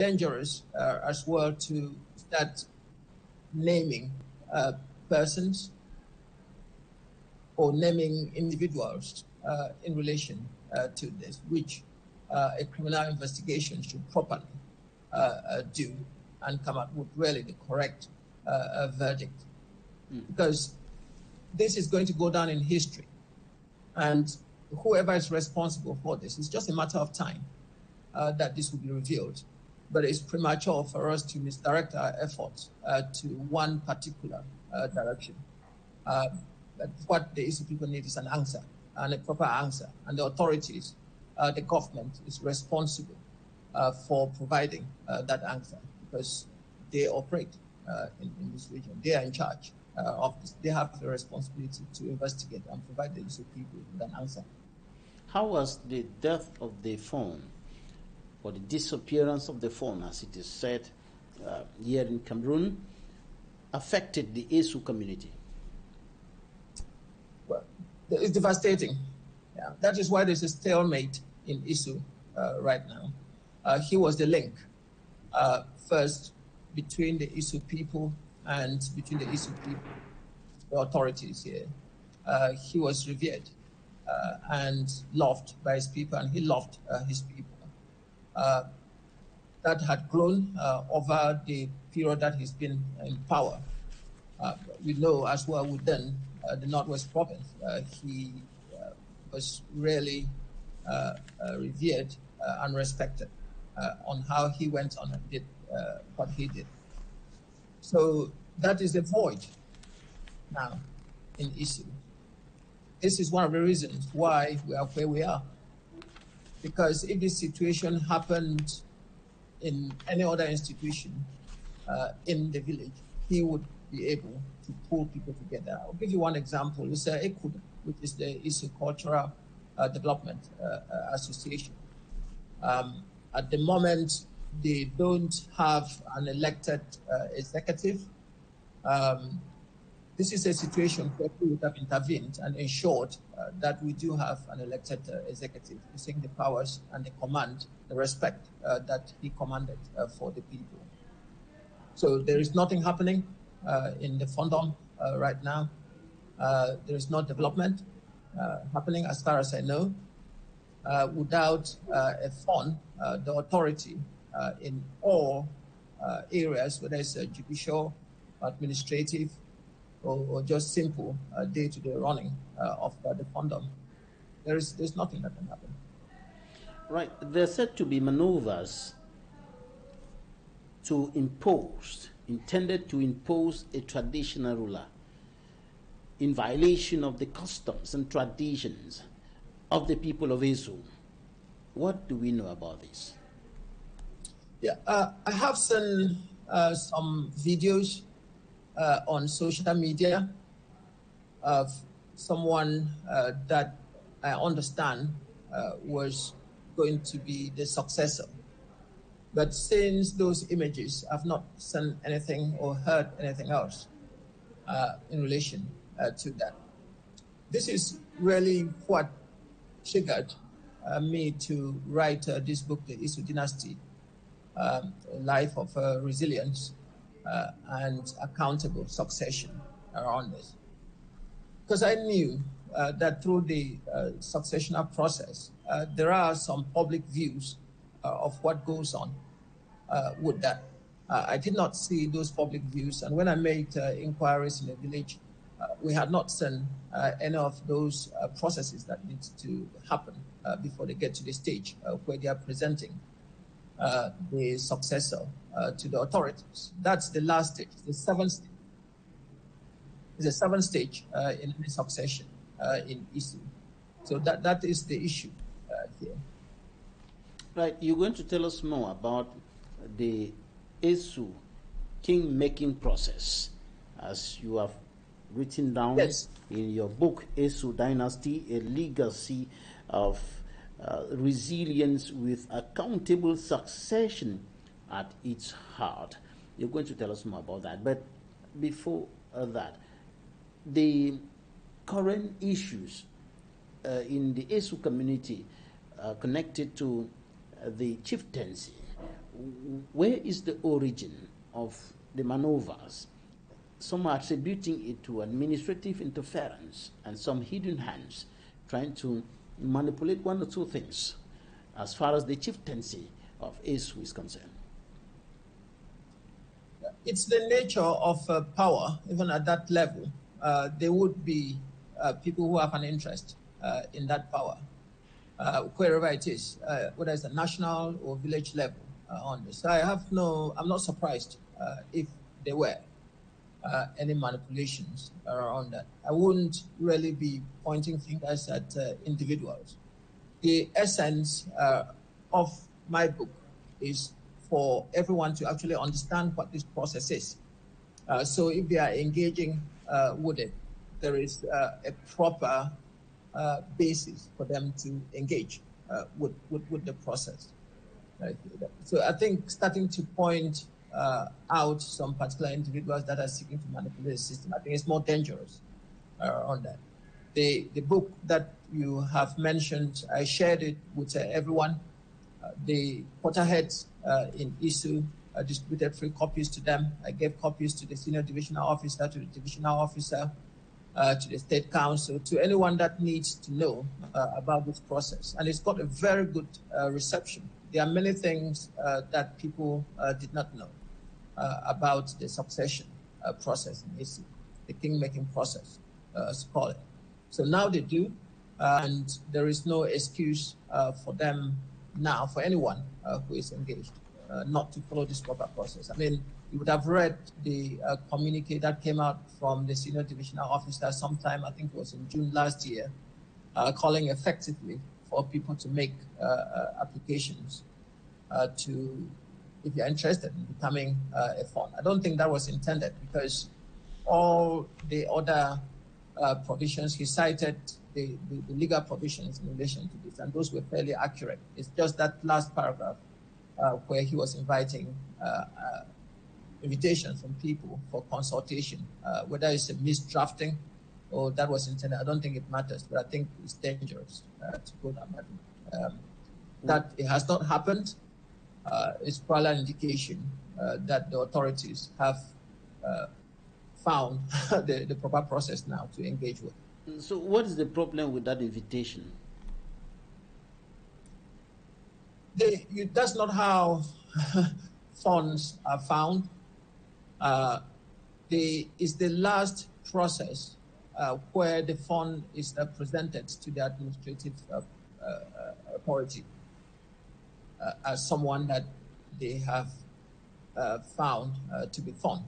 dangerous as well to start naming persons or naming individuals in relation to this, which a criminal investigation should properly do and come up with really the correct verdict. Because this is going to go down in history. And whoever is responsible for this, it's just a matter of time that this will be revealed. But it's premature for us to misdirect our efforts to one particular direction. But what the issue people need is an answer, and a proper answer. And the authorities, the government is responsible for providing that answer, because they operate in this region. They are in charge of this. They have the responsibility to investigate and provide the issue people with an answer. How was the death of the phone, or the disappearance of the phone, as it is said here in Cameroon, affected the CHU community? Well, it's devastating. Yeah, that is why there's a stalemate in CHU right now. He was the link, first, between the CHU people and between the CHU people, the authorities here. He was revered and loved by his people, and he loved his people. That had grown over the period that he's been in power. We know as well within the Northwest Province, he was really revered and respected on how he went on and did what he did. So that is the void now in CHU. This is one of the reasons why we are where we are. Because if this situation happened in any other institution in the village, he would be able to pull people together. I'll give you one example. It's Equinoxe, which is the CHU Cultural Development Association. At the moment, they don't have an elected executive. This is a situation where we would have intervened and ensured that we do have an elected executive, using the powers and the command, the respect that he commanded for the people. So there is nothing happening in the Fundum right now. There is no development happening as far as I know. Without a fund, the authority in all areas, whether it's judicial, administrative, or just simple day-to-day running of the Fundum, there's nothing that can happen. Right. There are said to be maneuvers to impose, intended to impose a traditional ruler in violation of the customs and traditions of the people of CHU. What do we know about this? Yeah, I have seen some videos on social media of someone that I understand was going to be the successor. But since those images, I've not seen anything or heard anything else in relation to that. This is really what triggered me to write this book, The CHU Dynasty, A Life of Resilience and Accountable Succession, around this. Because I knew that through the successional process, there are some public views of what goes on with that. I did not see those public views, and when I made inquiries in the village, we had not seen any of those processes that need to happen before they get to the stage where they are presenting the successor to the authorities. That's the last stage, the seventh stage. It's a seventh stage in the succession in CHU. So that is the issue here. Right, you're going to tell us more about the CHU king-making process, as you have written down in your book, CHU Dynasty, A Legacy of Resilience with Accountable Succession at its heart. You're going to tell us more about that. But before that, the current issues in the CHU community connected to the chieftaincy, where is the origin of the maneuvers? Some are attributing it to administrative interference and some hidden hands trying to manipulate one or two things as far as the chieftaincy of ASU is concerned. It's the nature of power, even at that level. There would be people who have an interest in that power, wherever it is, whether it's a national or village level on this. I'm not surprised if there were any manipulations around that. I wouldn't really be pointing fingers at individuals. The essence of my book is for everyone to actually understand what this process is. So if they are engaging with it, there is a proper basis for them to engage with the process. Right? So I think starting to point out some particular individuals that are seeking to manipulate the system, I think it's more dangerous on that. The book that you have mentioned, I shared it with everyone. The Potterheads in ISU distributed free copies to them. I gave copies to the senior divisional officer, to the divisional officer, to the state council, to anyone that needs to know about this process. And it's got a very good reception. There are many things that people did not know about the succession process in ISU, the king-making process, as call it. So now they do, and there is no excuse for them now, for anyone who is engaged, not to follow this proper process. I mean, you would have read the communique that came out from the senior divisional officer sometime, I think it was in June last year, calling effectively for people to make applications to, if you're interested in becoming a fund. I don't think that was intended, because all the other provisions he cited, the legal provisions in relation to this, and those were fairly accurate. It's just that last paragraph where he was inviting invitations from people for consultation, whether it's a misdrafting or that was intended. I don't think it matters, but I think it's dangerous to go that way. That it has not happened is probably an indication that the authorities have found the proper process now to engage with. So what is the problem with that invitation? That's not how funds are found. It's the last process where the fund is presented to the administrative authority as someone that they have found to be fund.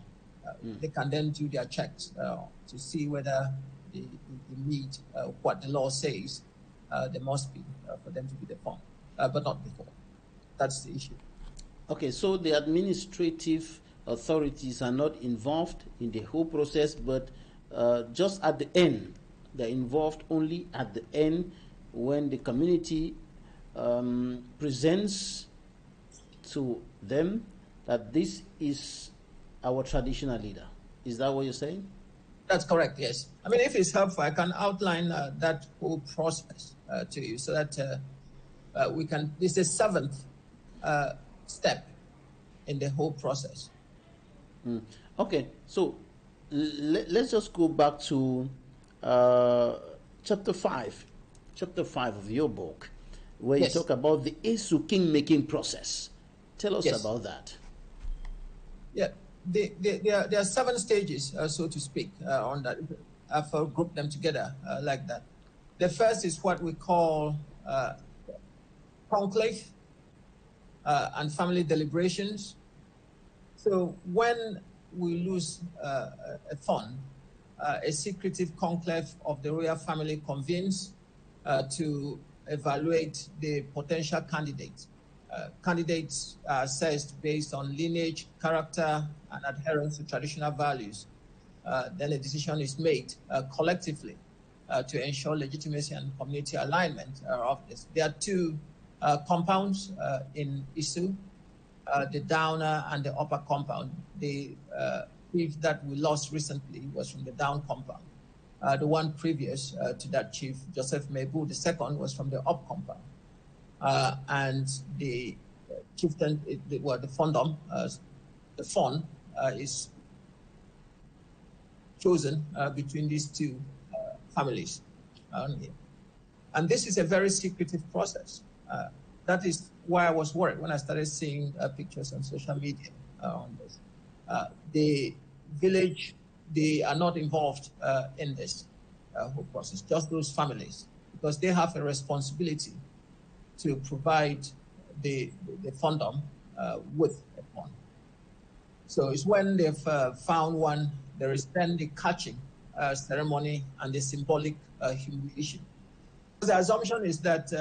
They can then do their checks to see whether they meet what the law says they must be for them to be the fund, but not before. That's the issue. Okay, so the administrative authorities are not involved in the whole process, but just at the end. They're involved only at the end when the community presents to them that this is our traditional leader. Is that what you're saying? That's correct, yes. I mean, if it's helpful, I can outline that whole process to you so that we can, this is the 7th step in the whole process. Okay, so let's just go back to chapter 5 of your book, where you talk about the ASU king-making process. Tell us about that. Yeah, there are 7 stages, so to speak, on that. I've grouped them together like that. The first is what we call conclave and family deliberations. So when we lose a fund, a secretive conclave of the royal family convenes to evaluate the potential candidates. Candidates are assessed based on lineage, character, and adherence to traditional values. Then a decision is made collectively to ensure legitimacy and community alignment of this. There are 2 compounds in ISU, the downer and the upper compound. The chief that we lost recently was from the down compound. The one previous to that chief, Joseph Mebu, the second was from the up compound. And the chieftain, the fondom, the fond is chosen between these two families. And this is a very secretive process. That is why I was worried when I started seeing pictures on social media on this. The village, they are not involved in this whole process, just those families, because they have a responsibility to provide the fondom with a fund. So it's when they've found one, there is then the catching ceremony and the symbolic humiliation. The assumption is that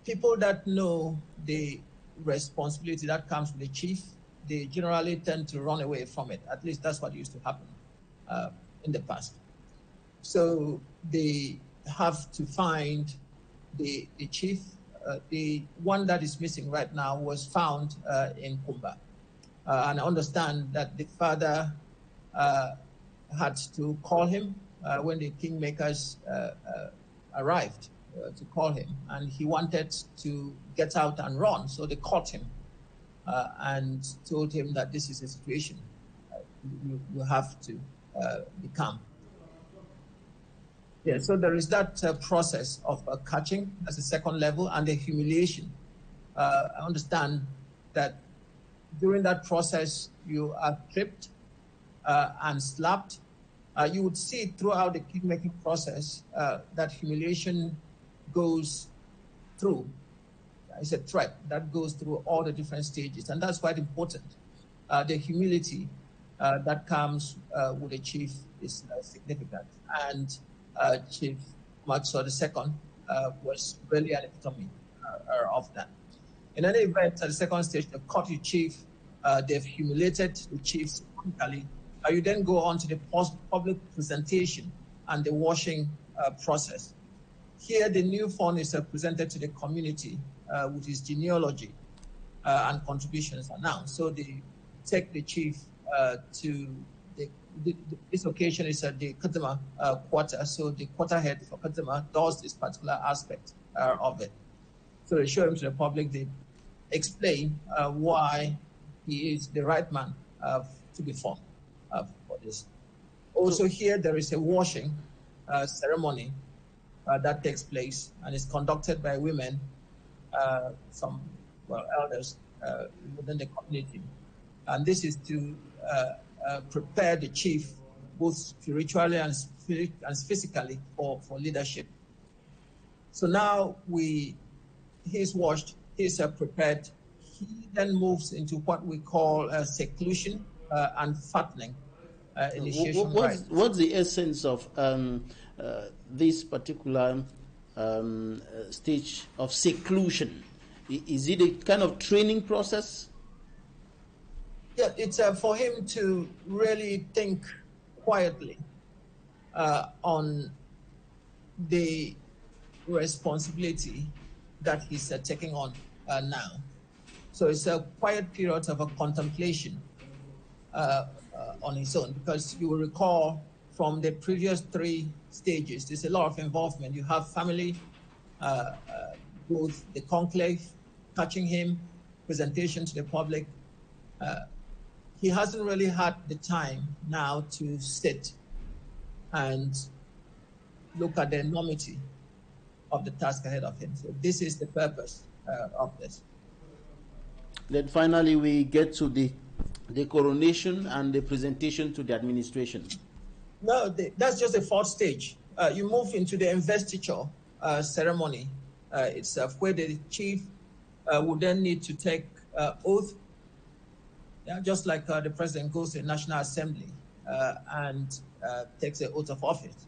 people that know the responsibility that comes with the chief, they generally tend to run away from it. At least that's what used to happen in the past. So they have to find the chief. The one that is missing right now was found in Kumba. And I understand that the father had to call him when the kingmakers arrived to call him, and he wanted to get out and run. So they caught him and told him that this is a situation. You have to be calm. Yeah, so there is that process of catching as a second level, and the humiliation. I understand that during that process, you are tripped and slapped. You would see throughout the king-making process that humiliation goes through. It's a threat that goes through all the different stages, and that's quite important. The humility that comes with the chief is significant, and Chief Matso II was really an epitome of that. In any event, at the second stage, they've caught the chief, they've humiliated the chief significantly. You then go on to the public presentation and the washing process. Here, the new fund is presented to the community with his genealogy and contributions announced. So they take the chief to this occasion is at the Kadima quarter. So the quarter head for Kadima does this particular aspect of it. So they show him to the public. They explain why he is the right man to be formed for this. Also here, there is a washing ceremony that takes place and is conducted by women, some elders within the community. And this is to prepare the chief both spiritually and physically for leadership. So now he's washed, he's prepared. He then moves into what we call seclusion and fattening initiation. What's the essence of this particular stage of seclusion? Is it a kind of training process? Yeah, it's for him to really think quietly on the responsibility that he's taking on now. So it's a quiet period of a contemplation on his own, because you will recall from the previous 3 stages, there's a lot of involvement. You have family, both the conclave, touching him, presentation to the public. He hasn't really had the time now to sit and look at the enormity of the task ahead of him. So this is the purpose of this. Then finally we get to the coronation and the presentation to the administration. No, that's just the 4th stage. You move into the investiture ceremony itself, where the chief would then need to take oath. Yeah, just like the president goes to the National Assembly and takes the oath of office.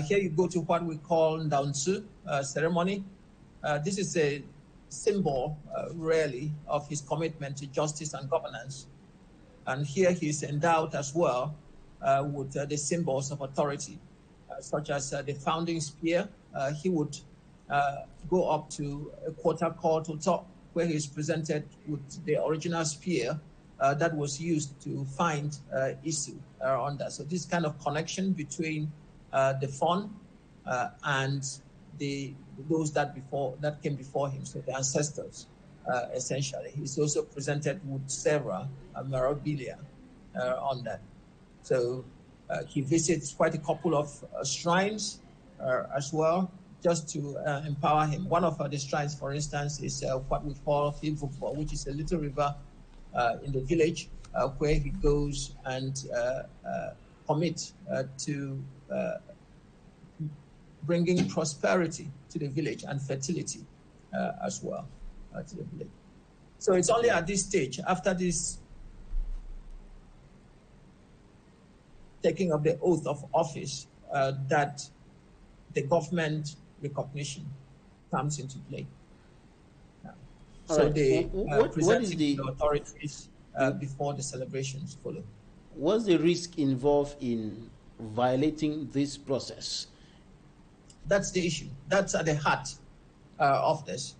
Here you go to what we call Ndaunsu ceremony. This is a symbol, really, of his commitment to justice and governance. And here he's endowed as well with the symbols of authority, such as the founding spear. He would go up to a quarter called to top, where he's presented with the original spear that was used to find Isu on that. So this kind of connection between the fund and those that came before him, so the ancestors. essentially. He's also presented with several memorabilia on that. So he visits quite a couple of shrines as well, just to empower him. One of the shrines, for instance, is what we call Filvukbo, which is a little river in the village where he goes and commits to bringing prosperity to the village and fertility as well to the village. So it's only at this stage, after this taking of the oath of office, that the government recognition comes into play. So right. they present the authorities before the celebrations follow. What's the risk involved in violating this process? That's the issue. That's at the heart of this.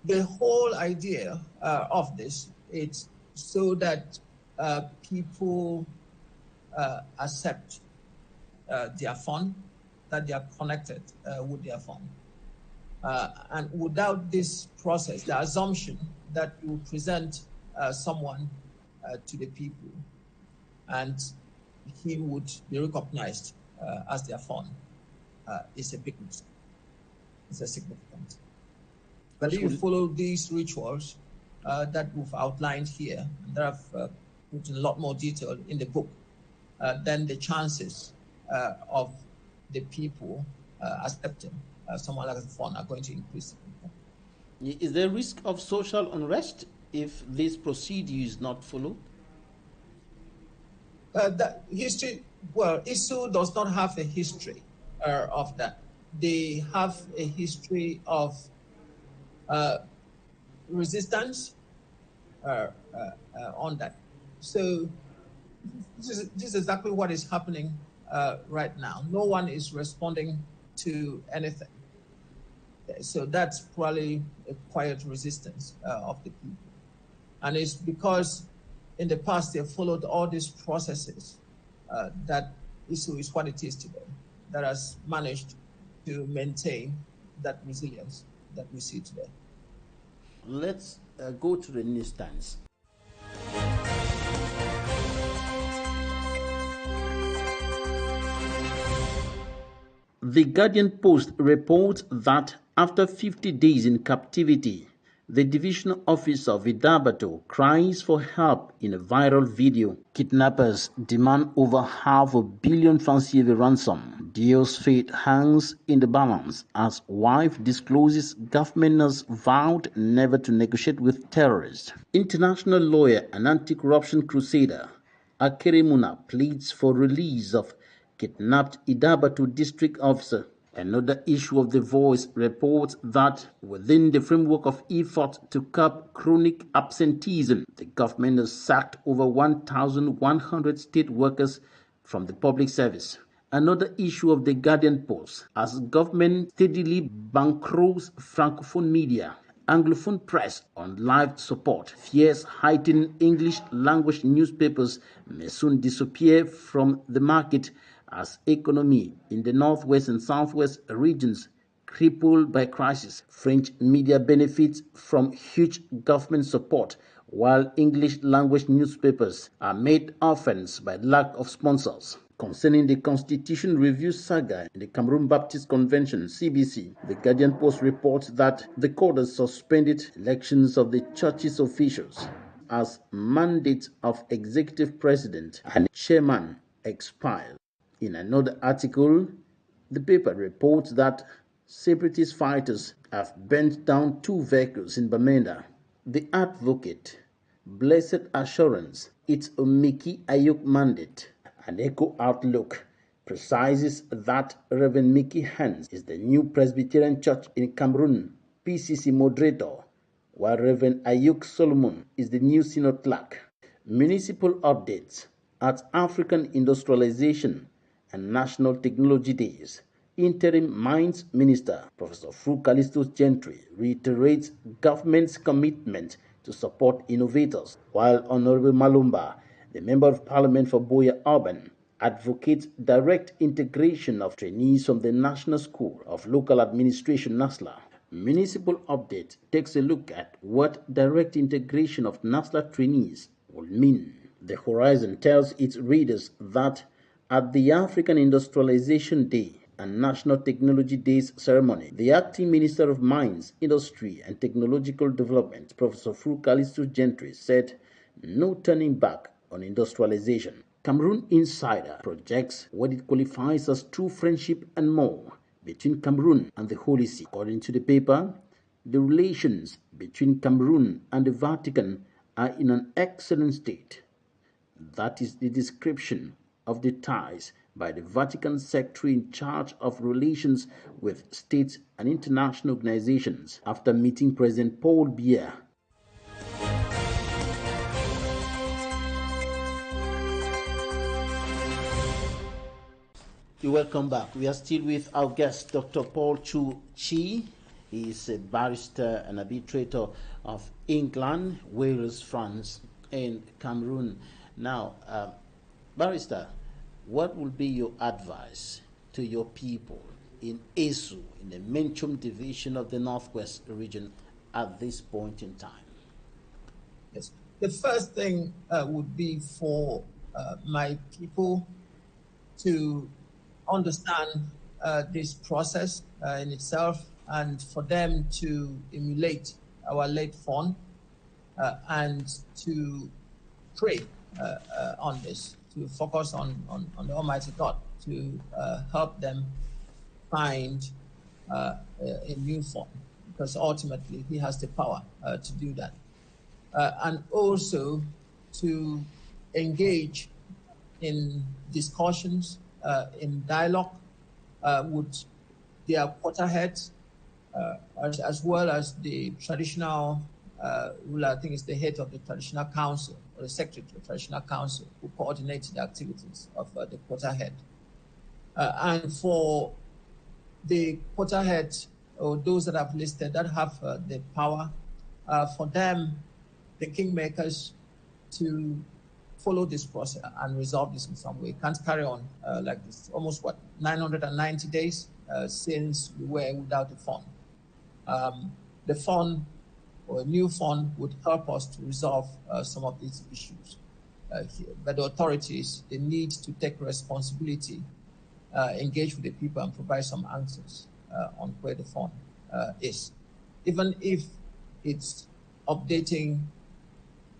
The whole idea of this is so that people accept their fund, that they are connected with their fund. And without this process, the assumption that you present someone to the people and he would be recognized as their fund is a big risk. It's a significant. But if you follow these rituals that we've outlined here, and that I've put in a lot more detail in the book, then the chances of the people accepting someone like a fund are going to increase. Is there risk of social unrest if this procedure is not followed? That history, well, ISU does not have a history of that. They have a history of resistance on that. So this is exactly what is happening right now. No one is responding to anything. So that's probably a quiet resistance of the people. And it's because in the past they have followed all these processes that ISU is what it is today, that has managed to maintain that resilience that we see today. Let's go to the news stands. The Guardian Post reports that after 50 days in captivity, the divisional officer of Idabato cries for help in a viral video. Kidnappers demand over $500 million CFA ransom. Dio's fate hangs in the balance as wife discloses government nurse vowed never to negotiate with terrorists. International lawyer and anti-corruption crusader Akere Muna pleads for release of kidnapped Idabato district officer. Another issue of The Voice reports that within the framework of effort to curb chronic absenteeism, the government has sacked over 1,100 state workers from the public service. Another issue of the Guardian Post, as government steadily bankrolls francophone media, Anglophone press on live support, fears heightened English language newspapers may soon disappear from the market as economy in the northwest and southwest regions crippled by crisis. French media benefits from huge government support, while English language newspapers are made orphans by lack of sponsors. Concerning the Constitution Review saga in the Cameroon Baptist Convention, CBC, the Guardian Post reports that the court has suspended elections of the church's officials as mandate of executive president and chairman expires. In another article, the paper reports that separatist fighters have burnt down 2 vehicles in Bamenda. The Advocate, Blessed Assurance, it's a Mickey Ayuk mandate. An Echo Outlook precises that Reverend Mickey Hans is the new Presbyterian Church in Cameroon PCC moderator, while Reverend Ayuk Solomon is the new synod clerk. Municipal updates at African Industrialization and National Technology Days. Interim Mines Minister Professor Fu Callistus Gentry reiterates government's commitment to support innovators, while Honorable Malumba, the Member of Parliament for Boya Urban, advocates direct integration of trainees from the National School of Local Administration, NASLA. Municipal Update takes a look at what direct integration of NASLA trainees will mean. The Horizon tells its readers that at the African Industrialization Day and National Technology Days ceremony, the acting Minister of Mines, Industry and Technological Development, Professor Callisto Gentry, said no turning back on industrialization. Cameroon Insider projects what it qualifies as true friendship and more between Cameroon and the Holy See. According to the paper, the relations between Cameroon and the Vatican are in an excellent state. That is the description of the ties by the Vatican secretary in charge of relations with states and international organizations after meeting President Paul Biya. You're welcome back. We are still with our guest, Dr. CHU CHY. He is a barrister and arbitrator of England, Wales, France, and Cameroon. Now, Barrister, what will be your advice to your people in ESU, in the Menchum division of the Northwest region, at this point in time? Yes. The first thing would be for my people to understand this process in itself, and for them to emulate our late fund and to pray on this, to focus on the Almighty God, to help them find a new fund, because ultimately He has the power to do that. And also to engage in discussions, in dialogue with their quarterheads, as well as the traditional ruler. I think it's the head of the traditional council, or the secretary of the traditional council, who coordinates the activities of the quarterhead. And for the quarterheads, or those that I've listed that have the power, for them, the kingmakers, to follow this process and resolve this in some way. Can't carry on like this. Almost 990 days since we were without a fund. The fund, or a new fund, would help us to resolve some of these issues. But the authorities, they need to take responsibility, engage with the people, and provide some answers on where the fund is. Even if it's updating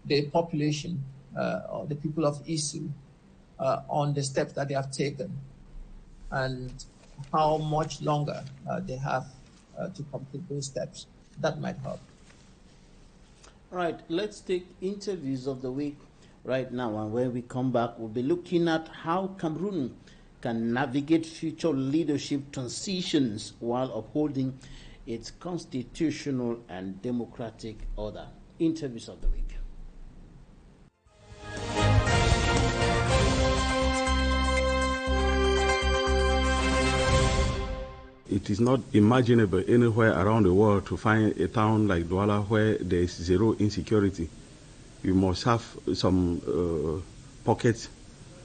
the population or the people of ESU on the steps that they have taken and how much longer they have to complete those steps. That might help. All right, let's take interviews of the week right now, and when we come back, we'll be looking at how Cameroon can navigate future leadership transitions while upholding its constitutional and democratic order. Interviews of the week. It is not imaginable anywhere around the world to find a town like Douala where there is zero insecurity. You must have some pockets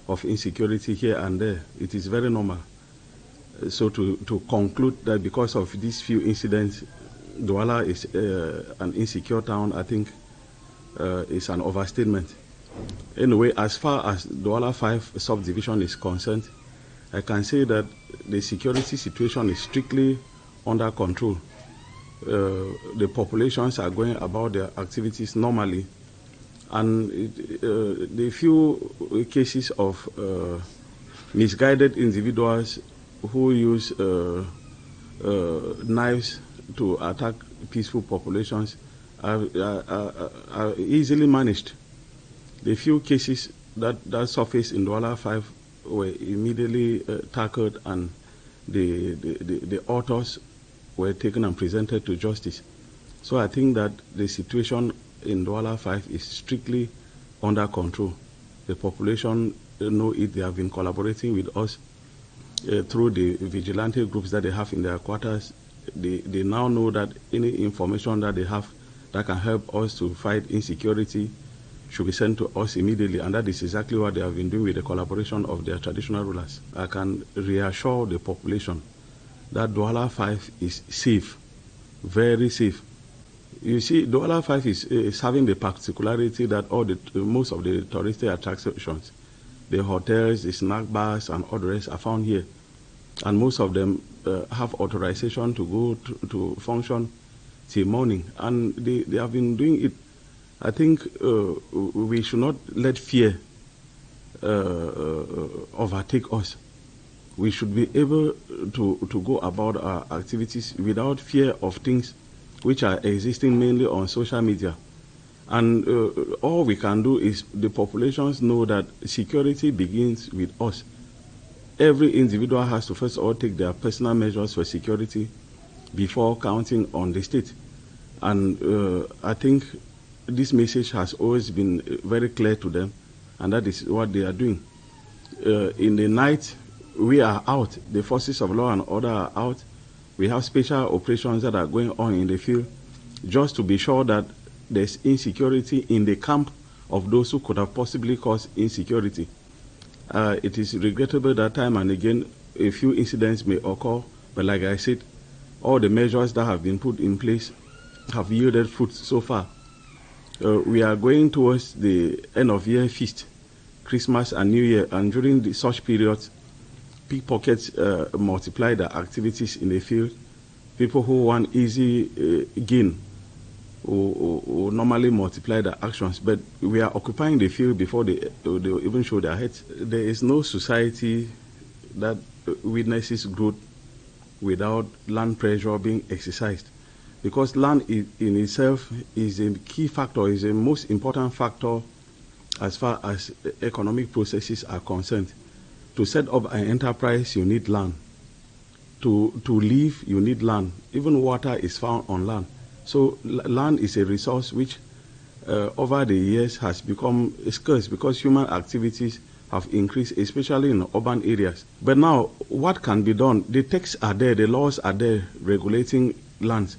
of insecurity here and there. It is very normal. So to conclude that because of these few incidents, Douala is an insecure town, I think is an overstatement. Anyway, as far as Douala 5 subdivision is concerned, I can say that the security situation is strictly under control. The populations are going about their activities normally, and the few cases of misguided individuals who use knives to attack peaceful populations are easily managed. The few cases that surfaced in Douala 5 were immediately tackled, and the authors were taken and presented to justice. So I think that the situation in Douala 5 is strictly under control. The population know it. They have been collaborating with us through the vigilante groups that they have in their quarters. They now know that any information that they have that can help us to fight insecurity should be sent to us immediately, and that is exactly what they have been doing with the collaboration of their traditional rulers. I can reassure the population that Douala 5 is safe. very safe. You see, Douala 5 is having the particularity that most of the touristic attractions, the hotels, the snack bars, and all the rest are found here. And most of them have authorization to go to function till morning. And they have been doing it. I think we should not let fear overtake us. We should be able to go about our activities without fear of things which are existing mainly on social media. And all we can do is the populations know that security begins with us. Every individual has to first of all take their personal measures for security before counting on the state. And I think this message has always been very clear to them, and that is what they are doing. In the night, we are out. The forces of law and order are out. We have special operations that are going on in the field just to be sure that there's insecurity in the camp of those who could have possibly caused insecurity. It is regrettable that time and again a few incidents may occur, but like I said, all the measures that have been put in place have yielded fruit so far. We are going towards the end of year feast, Christmas and New Year, and during such periods, pickpockets multiply their activities in the field. People who want easy gain will normally multiply their actions, but we are occupying the field before they even show their heads. There is no society that witnesses growth without land pressure being exercised, because land in itself is a key factor, is a most important factor as far as economic processes are concerned. To set up an enterprise, you need land. To live, you need land. Even water is found on land. So land is a resource which over the years has become scarce because human activities have increased, especially in urban areas. But now, what can be done? The texts are there, the laws are there regulating lands.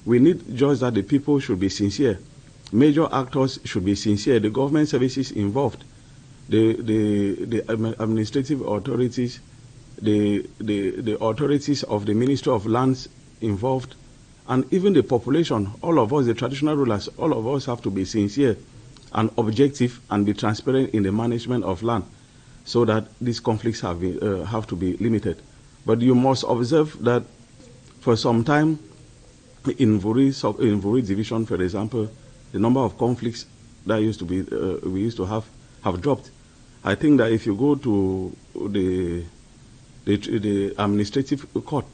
We need just that the people should be sincere. Major actors should be sincere. The government services involved, the administrative authorities, the authorities of the Ministry of Lands involved, and even the population, all of us, the traditional rulers, all of us have to be sincere and objective and be transparent in the management of land so that these conflicts have to be limited. But you must observe that for some time in Vuri division, for example, the number of conflicts that we used to have dropped. I think that if you go to the administrative court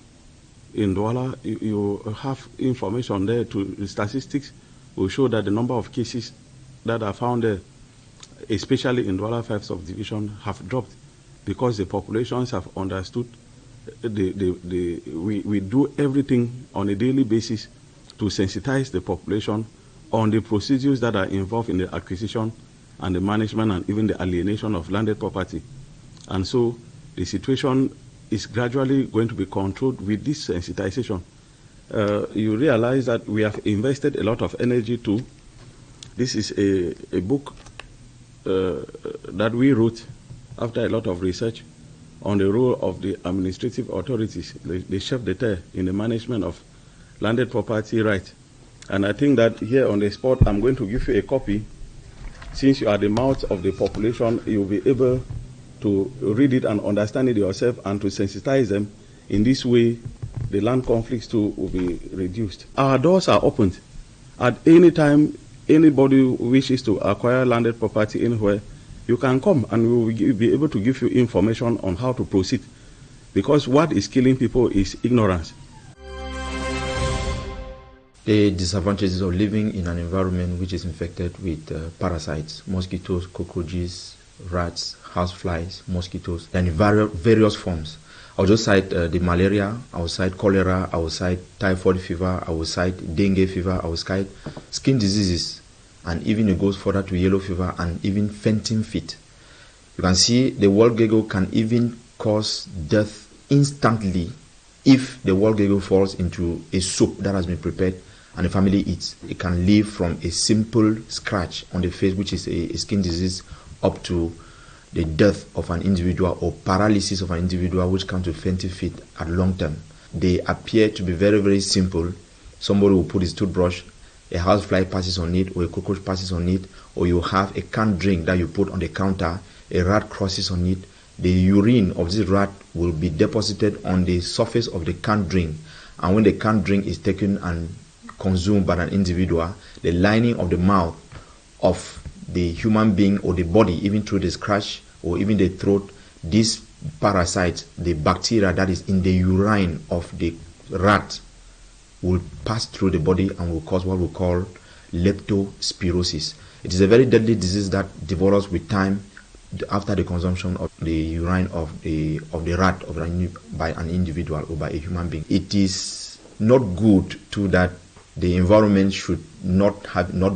in Douala, you have information there. The statistics will show that the number of cases that are found there, especially in Douala 5 subdivision, have dropped because the populations have understood. We do everything on a daily basis to sensitize the population on the procedures that are involved in the acquisition and the management and even the alienation of landed property. And so the situation is gradually going to be controlled with this sensitization. You realize that we have invested a lot of energy too. This is a book that we wrote after a lot of research on the role of the administrative authorities, the chef d'etat in the management of landed property rights. And I think that here on the spot, I'm going to give you a copy. Since you are the mouth of the population, you'll be able to read it and understand it yourself and to sensitize them. In this way, the land conflicts too will be reduced. Our doors are opened. At any time, anybody who wishes to acquire landed property anywhere, you can come and we will be able to give you information on how to proceed. Because what is killing people is ignorance. The disadvantages of living in an environment which is infected with parasites, mosquitoes, cockroaches, rats, houseflies, mosquitoes, and in various forms. I'll just cite the malaria, I will cite cholera, I will cite typhoid fever, I will cite dengue fever, I will cite skin diseases, and even it goes further to yellow fever and even fainting fit. You can see the wall gecko can even cause death instantly if the wall gecko falls into a soup that has been prepared and the family eats. It can live from a simple scratch on the face, which is a skin disease, up to the death of an individual or paralysis of an individual, which comes to fainting fit at long term. They appear to be very, very simple, somebody will put his toothbrush, a housefly passes on it, or a cockroach passes on it, or you have a canned drink that you put on the counter, a rat crosses on it, the urine of this rat will be deposited on the surface of the canned drink. And when the canned drink is taken and consumed by an individual, the lining of the mouth of the human being or the body, even through the scratch or even the throat, this parasite, the bacteria that is in the urine of the rat, will pass through the body and will cause what we call leptospirosis. It is a very deadly disease that develops with time after the consumption of the urine of the rat by an individual or by a human being. It is not good to that the environment should not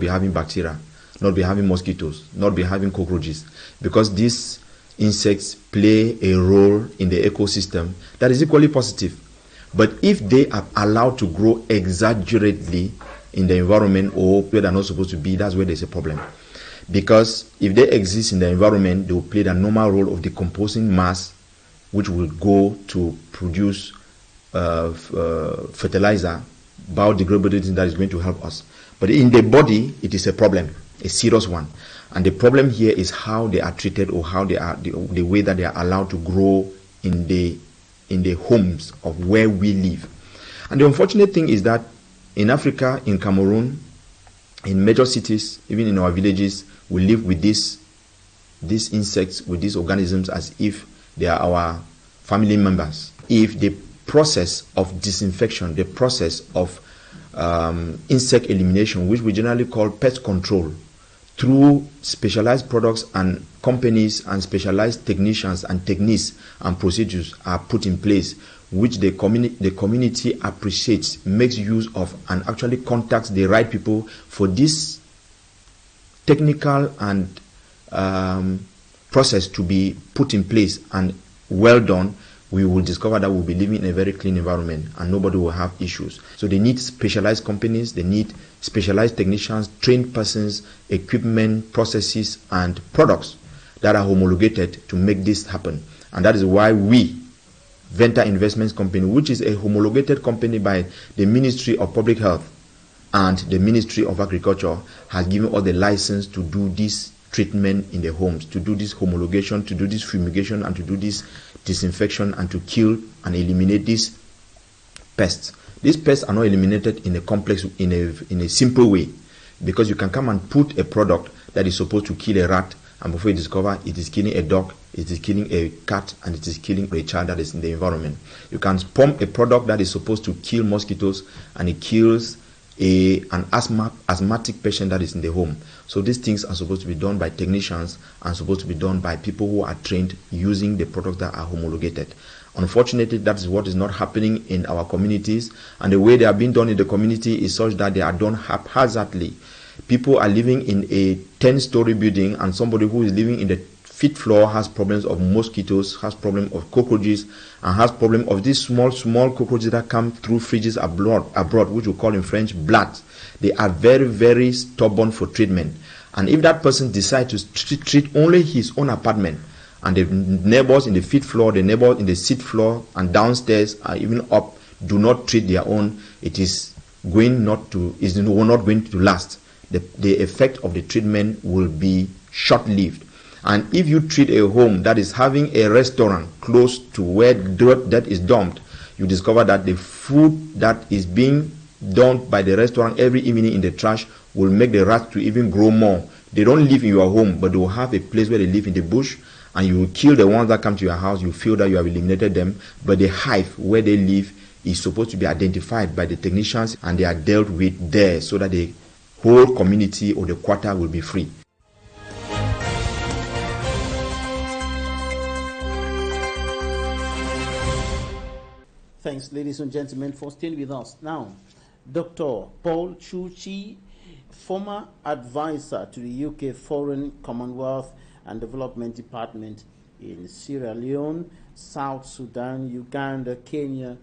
be having bacteria, not be having mosquitoes, not be having cockroaches, because these insects play a role in the ecosystem that is equally positive. But if they are allowed to grow exaggerately in the environment or where they're not supposed to be, that's where there's a problem. Because if they exist in the environment, they will play the normal role of decomposing mass, which will go to produce fertilizer, biodegradable thing that is going to help us. But in the body, it is a problem, a serious one. And the problem here is how they are treated, or how they are the way that they are allowed to grow in the homes of where we live. And the unfortunate thing is that in Africa, in Cameroon, in major cities, even in our villages, we live with these insects, with these organisms, as if they are our family members. If the process of disinfection, the process of insect elimination, which we generally call pest control, through specialized products and companies and specialized technicians and techniques and procedures are put in place, which the community appreciates, makes use of, and actually contacts the right people for this technical and process to be put in place and well done, we will discover that we'll be living in a very clean environment and nobody will have issues. So they need specialized companies, they need specialized technicians, trained persons, equipment, processes, and products that are homologated to make this happen. And that is why we, Venture Investments Company, which is a homologated company by the Ministry of Public Health and the Ministry of Agriculture, has given us the license to do this treatment in the homes, to do this homologation, to do this fumigation, and to do this disinfection, and to kill and eliminate these pests. These pests are not eliminated in a complex, in a simple way, because you can come and put a product that is supposed to kill a rat, and before you discover it is killing a dog, it is killing a cat, and it is killing a child that is in the environment. You can pump a product that is supposed to kill mosquitoes, and it kills an asthmatic patient that is in the home. So these things are supposed to be done by technicians and supposed to be done by people who are trained using the products that are homologated. Unfortunately, that is what is not happening in our communities, and the way they are being done in the community is such that they are done haphazardly. People are living in a 10-story building, and somebody who is living in the 5th floor has problems of mosquitoes, has problem of cockroaches, and has problem of these small cockroaches that come through fridges abroad, which we call in French blats. They are very, very stubborn for treatment. And if that person decides to treat only his own apartment, and the neighbors in the 5th floor, the neighbors in the 6th floor, and downstairs, or even up, do not treat their own, it is not going to last. The effect of the treatment will be short-lived. And if you treat a home that is having a restaurant close to where dirt that is dumped, you discover that the food that is being dumped by the restaurant every evening in the trash will make the rats to even grow more. They don't live in your home, but they will have a place where they live in the bush, and you will kill the ones that come to your house. You feel that you have eliminated them, but the hive where they live is supposed to be identified by the technicians, and they are dealt with there so that the whole community or the quarter will be free. Thanks, ladies and gentlemen, for staying with us. Now, Dr. Paul CHU CHI, former advisor to the UK Foreign, Commonwealth and Development Department in Sierra Leone, South Sudan, Uganda, Kenya,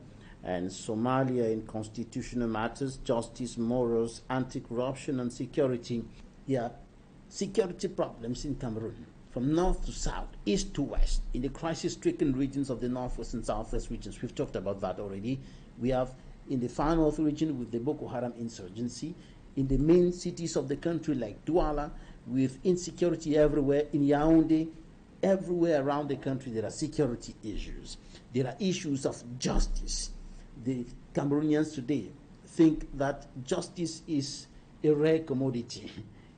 and Somalia in constitutional matters, justice, morals, anti-corruption, and security. There are security problems in Cameroon, from north to south, east to west, in the crisis-stricken regions of the northwest and southwest regions. We've talked about that already. We have in the Far North region with the Boko Haram insurgency, in the main cities of the country like Douala, with insecurity everywhere, in Yaoundé, everywhere around the country there are security issues. There are issues of justice. The Cameroonians today think that justice is a rare commodity.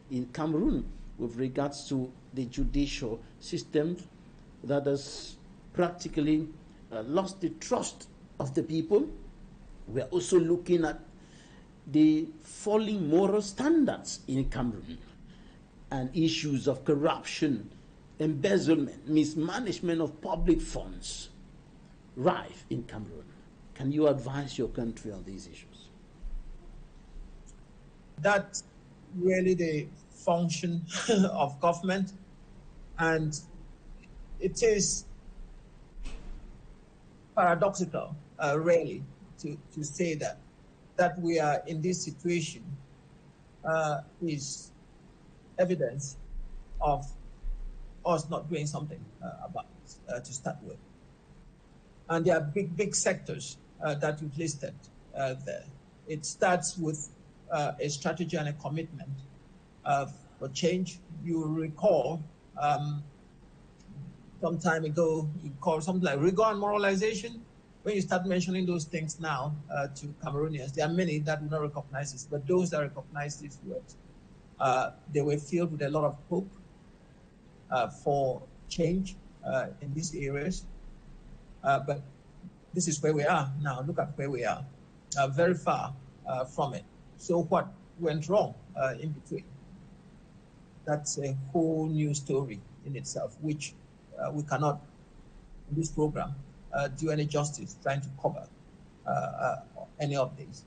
In Cameroon, with regards to the judicial system that has practically lost the trust of the people, we are also looking at the falling moral standards in Cameroon and issues of corruption, embezzlement, mismanagement of public funds rife in Cameroon. Can you advise your country on these issues? That's really the function of government, and it is paradoxical, really, to say that we are in this situation is evidence of us not doing something about it to start with. And there are big sectors that you've listed there. It starts with a strategy and a commitment for change. You will recall some time ago, you called something like rigor and moralization. When you start mentioning those things now to Cameroonians, there are many that do not recognize this, but those that recognize these words, they were filled with a lot of hope for change in these areas. But this is where we are now. Look at where we are, very far from it. So what went wrong in between? That's a whole new story in itself, which we cannot, in this program, do any justice trying to cover any of these.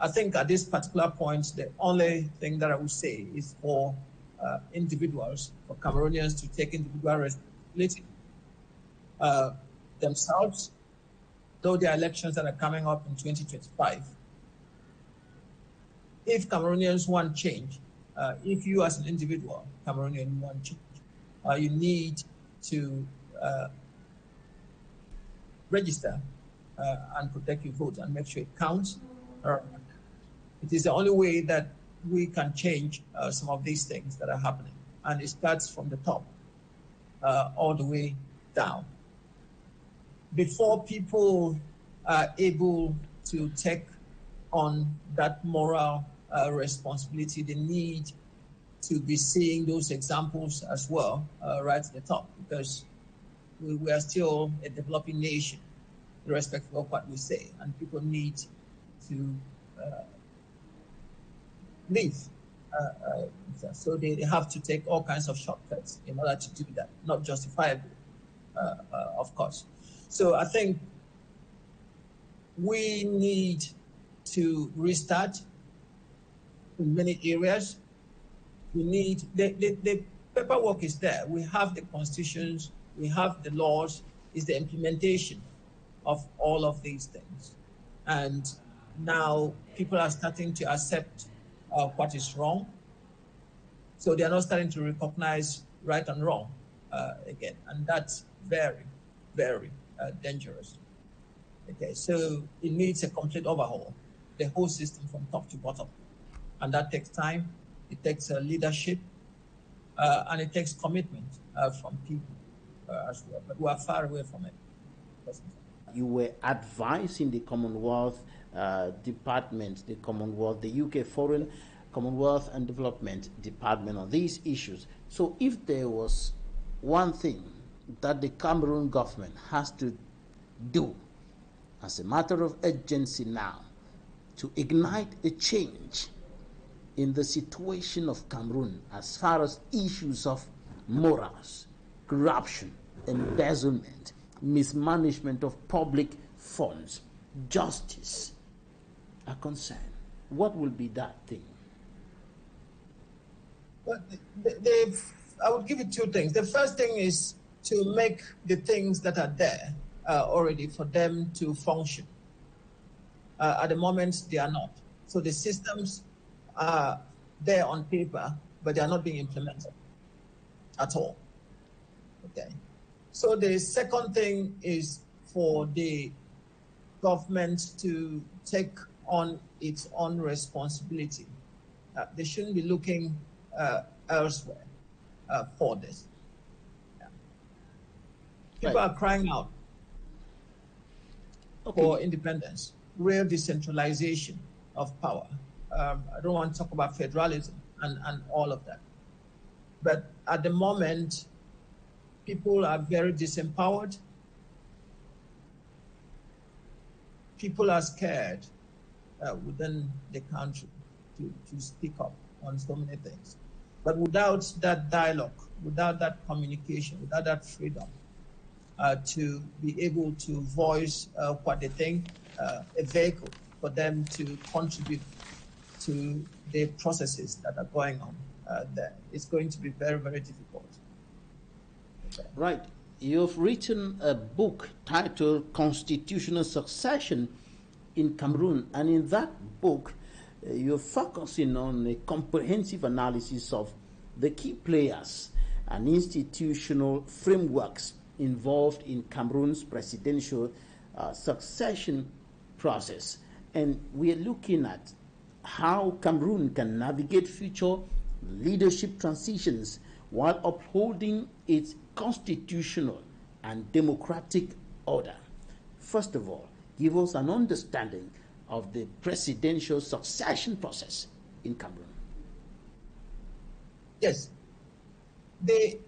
I think at this particular point, the only thing that I would say is for individuals, for Cameroonians to take individual responsibility themselves, though there are elections that are coming up in 2025. If Cameroonians want change, if you as an individual Cameroonian want change, you need to register and protect your vote and make sure it counts. It is the only way that we can change some of these things that are happening. And it starts from the top all the way down. Before people are able to take on that moral responsibility, they need to be seeing those examples as well right at the top, because we are still a developing nation, irrespective of what we say, and people need to live. So they have to take all kinds of shortcuts in order to do that, not justifiable, of course. So I think we need to restart in many areas. We need, the paperwork is there. We have the constitutions, we have the laws, it's the implementation of all of these things. And now people are starting to accept what is wrong. So they are not starting to recognize right and wrong again. And that's very, very dangerous. Okay, so it needs a complete overhaul, the whole system from top to bottom. And that takes time, it takes leadership, and it takes commitment from people as well. But we are far away from it. You were advising the Commonwealth Department, the Commonwealth, the UK Foreign, Commonwealth and Development Department on these issues. So if there was one thing that the Cameroon government has to do as a matter of urgency now to ignite a change in the situation of Cameroon as far as issues of morals, corruption, embezzlement, mismanagement of public funds, justice are concerned, what will be that thing? Well, I would give you two things. The first thing is to make the things that are there already for them to function. At the moment, they are not. So the systems are there on paper, but they are not being implemented at all. Okay. So the second thing is for the government to take on its own responsibility. They shouldn't be looking elsewhere for this. Yeah. People are crying out for independence, real decentralization of power. I don't want to talk about federalism and all of that. But at the moment, people are very disempowered. People are scared within the country to speak up on so many things. But without that dialogue, without that communication, without that freedom to be able to voice what they think, a vehicle for them to contribute to the processes that are going on there, it's going to be very, very difficult. Okay. Right. You've written a book titled Constitutional Succession in Cameroon, and in that book, you're focusing on a comprehensive analysis of the key players and institutional frameworks involved in Cameroon's presidential succession process. And we're looking at how Cameroon can navigate future leadership transitions while upholding its constitutional and democratic order. First of all, give us an understanding of the presidential succession process in Cameroon. Yes. The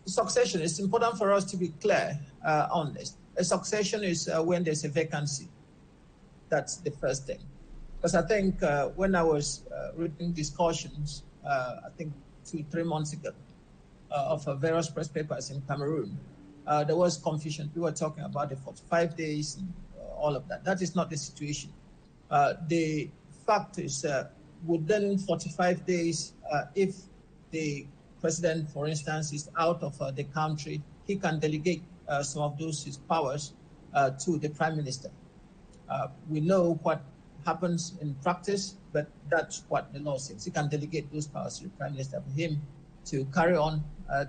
succession, it's important for us to be clear on this. A succession is when there's a vacancy. That's the first thing. Because I think when I was reading discussions, I think 2-3 months ago, of various press papers in Cameroon, there was confusion. We were talking about the 45 days and all of that. That is not the situation. The fact is within 45 days, if the president, for instance, is out of the country, he can delegate some of those his powers to the prime minister. We know what happens in practice, but that's what the law says. He can delegate those powers to the prime minister for him to carry on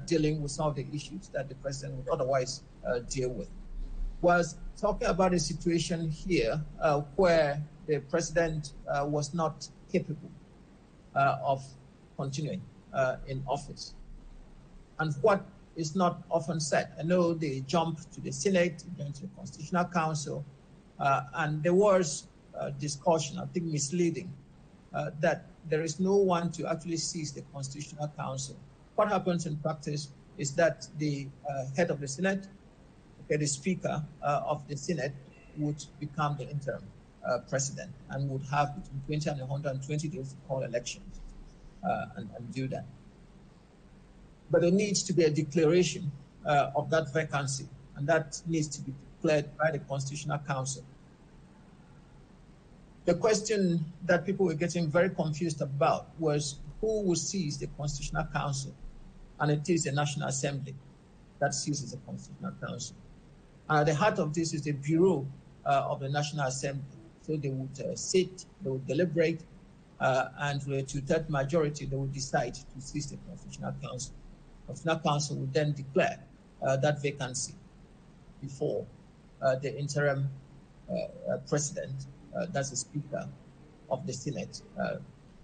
dealing with some of the issues that the president would otherwise deal with. Was talking about a situation here where the president was not capable of continuing in office. And what is not often said, I know they jumped to the Senate, went to the Constitutional Council, and there was discussion, I think misleading, that there is no one to actually seize the Constitutional Council. What happens in practice is that the head of the Senate, the Speaker of the Senate, would become the interim president and would have between 20 and 120 days to call elections and do that. But there needs to be a declaration of that vacancy, and that needs to be declared by the Constitutional Council. The question that people were getting very confused about was who will seize the Constitutional Council, and it is the National Assembly that seizes the Constitutional Council. And at the heart of this is the Bureau of the National Assembly. So they would sit, they would deliberate, and with a two-thirds majority, they would decide to seize the Constitutional Council. The Constitutional Council would then declare that vacancy before the interim president, that's the Speaker of the Senate,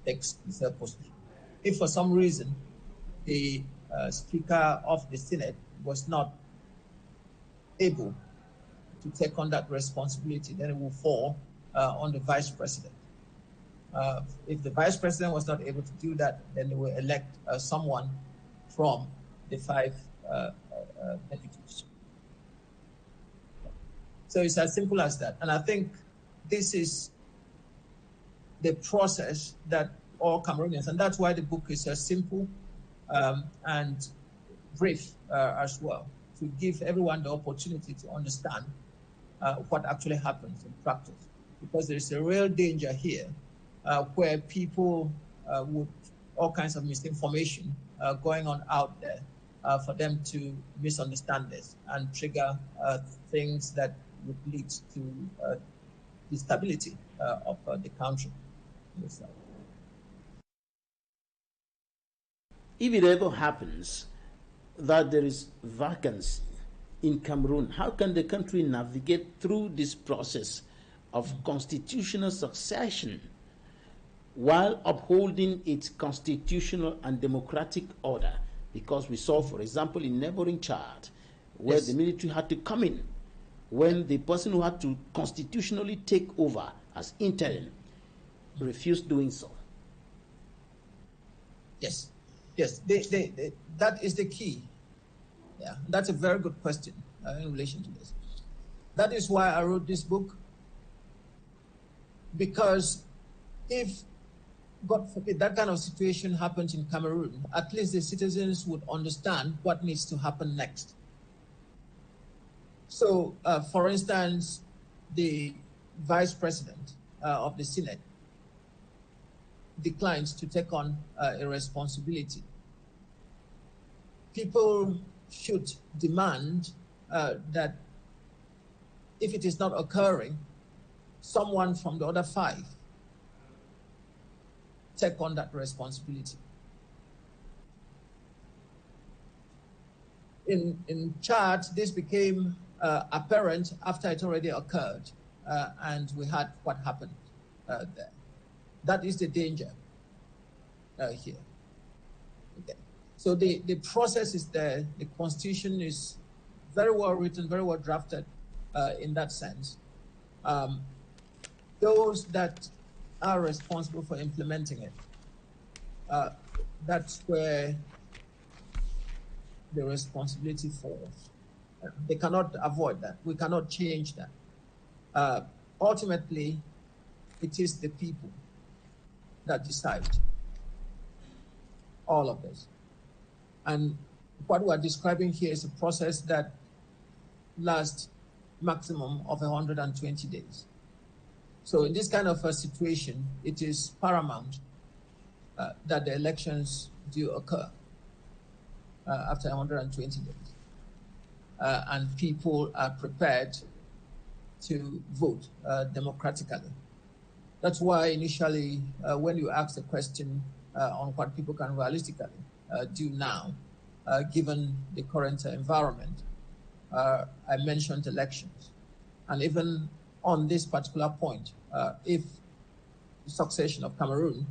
takes his position. If for some reason the Speaker of the Senate was not able to take on that responsibility, then it will fall on the Vice President. If the Vice President was not able to do that, then they will elect someone from the 5 deputies. So it's as simple as that. And I think this is the process that all Cameroonians, and that's why the book is simple and brief as well, to give everyone the opportunity to understand what actually happens in practice. Because there is a real danger here where people would, all kinds of misinformation going on out there for them to misunderstand this and trigger things that would lead to the stability of the country. If it ever happens that there is vacancy in Cameroon, how can the country navigate through this process of constitutional succession while upholding its constitutional and democratic order. Because we saw, for example, in neighboring Chad, where the military had to come in when the person who had to constitutionally take over as interim refused doing so. Yes, yes, that is the key. Yeah, that's a very good question in relation to this. That is why I wrote this book, because if, God forbid, that kind of situation happens in Cameroon, at least the citizens would understand what needs to happen next. So, for instance, the vice president of the Senate declines to take on a responsibility. People should demand that if it is not occurring, someone from the other five take on that responsibility. In Chad, this became apparent after it already occurred, and we had what happened there. That is the danger here. Okay. So the process is there. The Constitution is very well written, very well drafted in that sense. Those that are responsible for implementing it, that's where the responsibility falls. They cannot avoid that. We cannot change that. Ultimately, it is the people that decide all of this. And what we're describing here is a process that lasts maximum of 120 days. So in this kind of a situation, it is paramount that the elections do occur after 120 days. And people are prepared to vote democratically. That's why initially, when you ask the question on what people can realistically do now, given the current environment, I mentioned elections. And even on this particular point, if the succession of Cameroon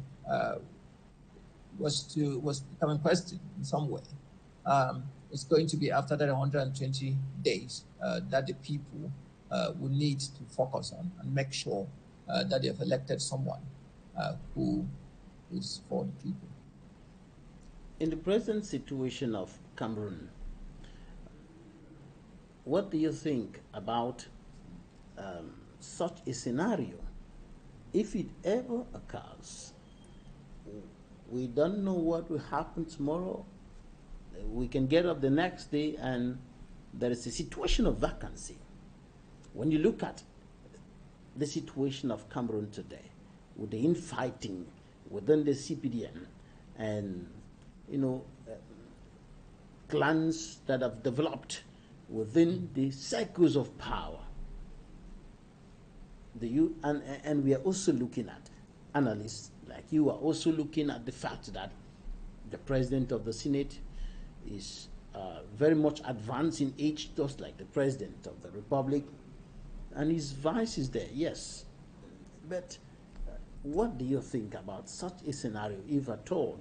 was becoming questioned in some way, it's going to be after that 120 days that the people will need to focus on and make sure that they have elected someone who is for the people. In the present situation of Cameroon, what do you think about such a scenario? If it ever occurs, we don't know what will happen tomorrow. We can get up the next day and there is a situation of vacancy. When you look at the situation of Cameroon today, with the infighting within the CPDM and, clans that have developed within the circles of power, and we are also looking at, analysts like you are also looking at the fact that the president of the Senate is very much advanced in age, just like the president of the Republic, and his vice is there, yes. But what do you think about such a scenario, if at all,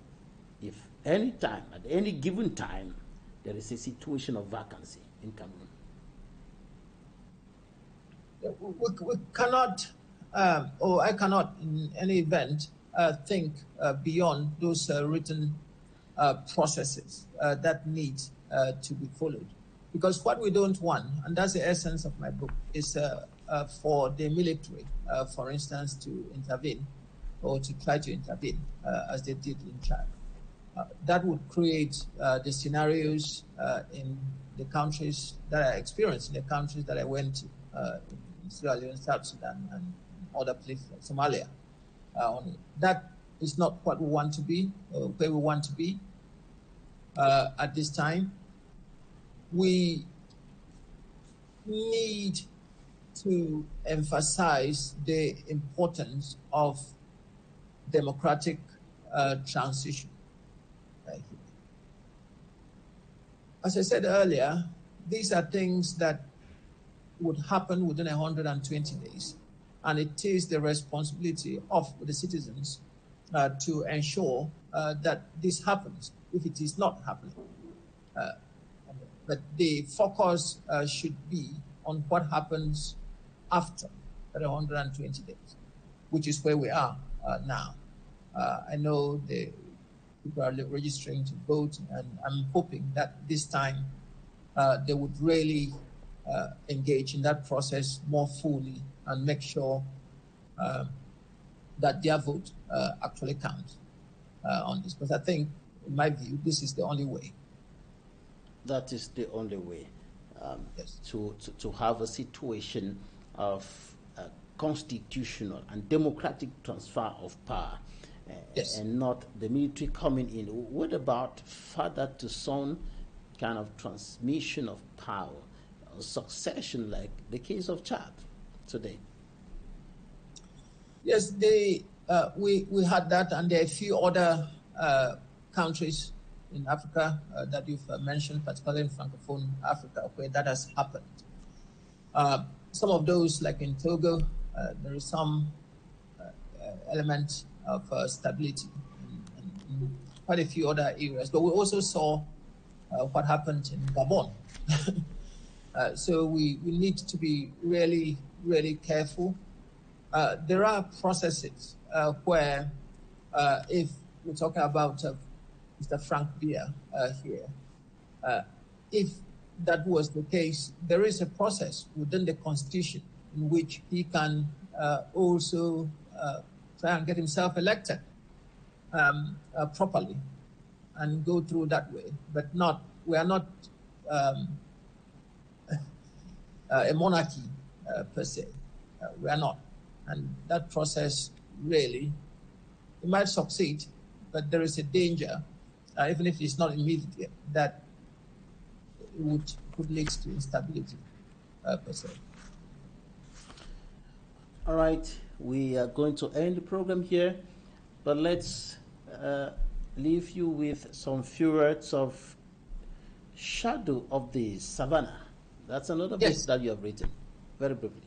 if any time, at any given time, there is a situation of vacancy in Cameroon? We cannot, or I cannot in any event, think beyond those written processes that need to be followed. Because what we don't want, and that's the essence of my book, is for the military, for instance, to intervene or to try to intervene as they did in Chad. That would create the scenarios in the countries that I experienced, in the countries that I went to, in Sierra Leone, South Sudan, and other places like Somalia. That is not what we want to be, or where we want to be at this time. We need to emphasize the importance of democratic transition. As I said earlier, these are things that would happen within 120 days. and it is the responsibility of the citizens to ensure that this happens, if it is not happening. But the focus should be on what happens after the 120 days, which is where we are now. I know the people are registering to vote, and I'm hoping that this time they would really engage in that process more fully and make sure that their vote actually counts on this. Because I think, in my view, this is the only way. That is the only way Yes. to have a situation of constitutional and democratic transfer of power, Yes. and not the military coming in. What about father to son kind of transmission of power, succession, like the case of Chad today? Yes, we had that, and there are a few other countries in Africa that you've mentioned, particularly in Francophone Africa, where that has happened. Some of those, like in Togo, there is some element of stability in quite a few other areas. But we also saw what happened in Gabon. So we need to be really, really careful. There are processes where, if we're talking about Mr. Frank Biya here, if that was the case, there is a process within the Constitution in which he can also try and get himself elected properly and go through that way. But we are not a monarchy per se. We are not. And that process really, it might succeed, but there is a danger, even if it's not immediate, that it could lead to instability per se. All right, we are going to end the program here, but let's leave you with some few words of Shadow of the Savannah. That's another book that you have written, very briefly.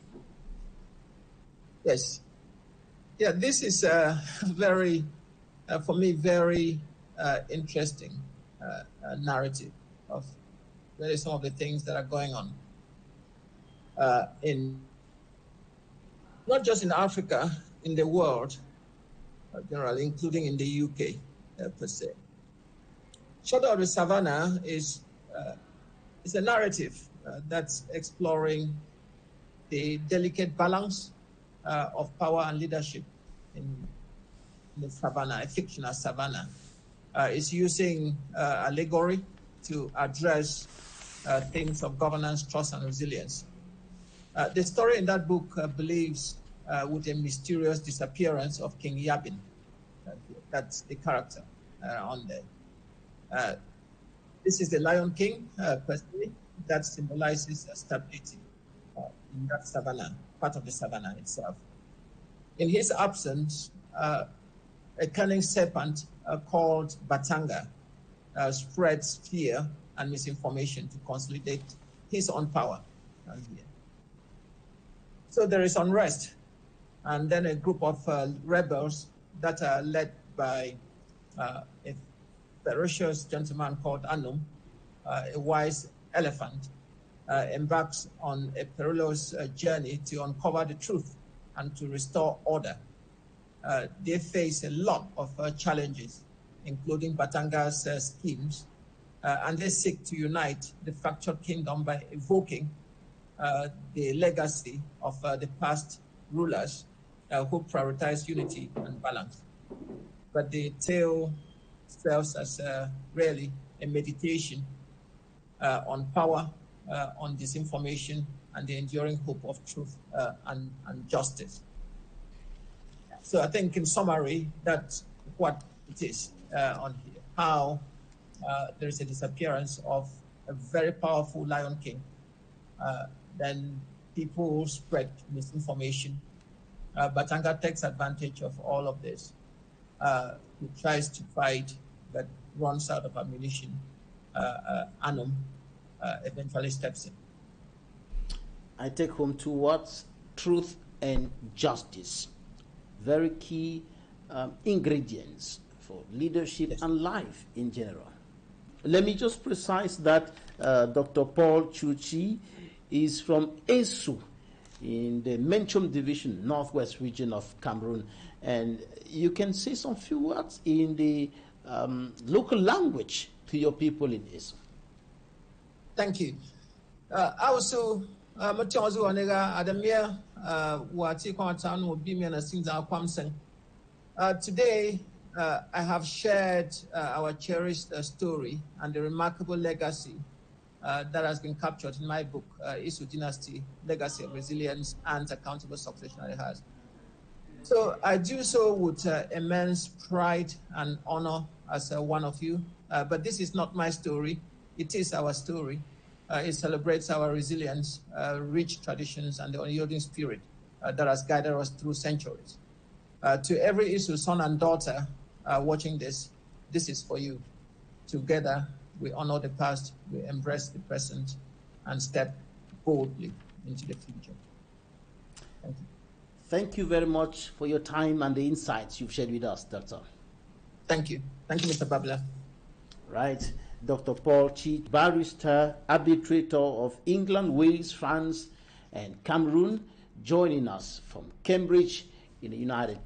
Yes. Yeah, this is very, for me, very interesting narrative of really some of the things that are going on in, not just in Africa, in the world generally, including in the UK per se. Shadow of the Savannah is a narrative that's exploring the delicate balance of power and leadership in the Savannah, a fictional Savannah. It's using allegory to address themes of governance, trust, and resilience. The story in that book believes with a mysterious disappearance of King Yabin. That's the character on there. This is the Lion King, personally, that symbolizes stability in that Savannah, part of the Savannah itself. In his absence, a cunning serpent called Batanga spreads fear and misinformation to consolidate his own power here. So there is unrest, and then a group of rebels that are led by a ferocious gentleman called Anum, a wise elephant, embarks on a perilous journey to uncover the truth and to restore order. They face a lot of challenges, including Batanga's schemes, and they seek to unite the fractured kingdom by evoking the legacy of the past rulers who prioritize unity and balance. But the tale serves as really a meditation on power, on disinformation, and the enduring hope of truth and justice. So I think in summary, that's what it is on here, how there is a disappearance of a very powerful Lion King. Then people spread misinformation. Batanga takes advantage of all of this. He tries to fight, but runs out of ammunition. Anum eventually steps in. I take home two words: truth and justice. Very key ingredients for leadership and life in general. Let me just precise that Dr. Paul CHU CHY is from CHU in the Menchum Division, Northwest region of Cameroon. And you can say some few words in the local language to your people in CHU. Thank you. Also, Matonzo Onega Adamia, Wati Kwantan will be me and Sinza Kwamsen. Today, I have shared our cherished story and the remarkable legacy that has been captured in my book, CHU Dynasty, Legacy of Resilience and Accountable Succession that it has. So I do so with immense pride and honor as one of you, but this is not my story, it is our story. It celebrates our resilience, rich traditions, and the unyielding spirit that has guided us through centuries. To every CHU son and daughter watching this, this is for you. Together, we honor the past, we embrace the present, and step boldly into the future. Thank you. Thank you very much for your time and the insights you've shared with us, Doctor. Thank you. Thank you, Mr. Babla. Right. Dr. Paul CHY, barrister, arbitrator of England, Wales, France, and Cameroon, joining us from Cambridge in the United Kingdom.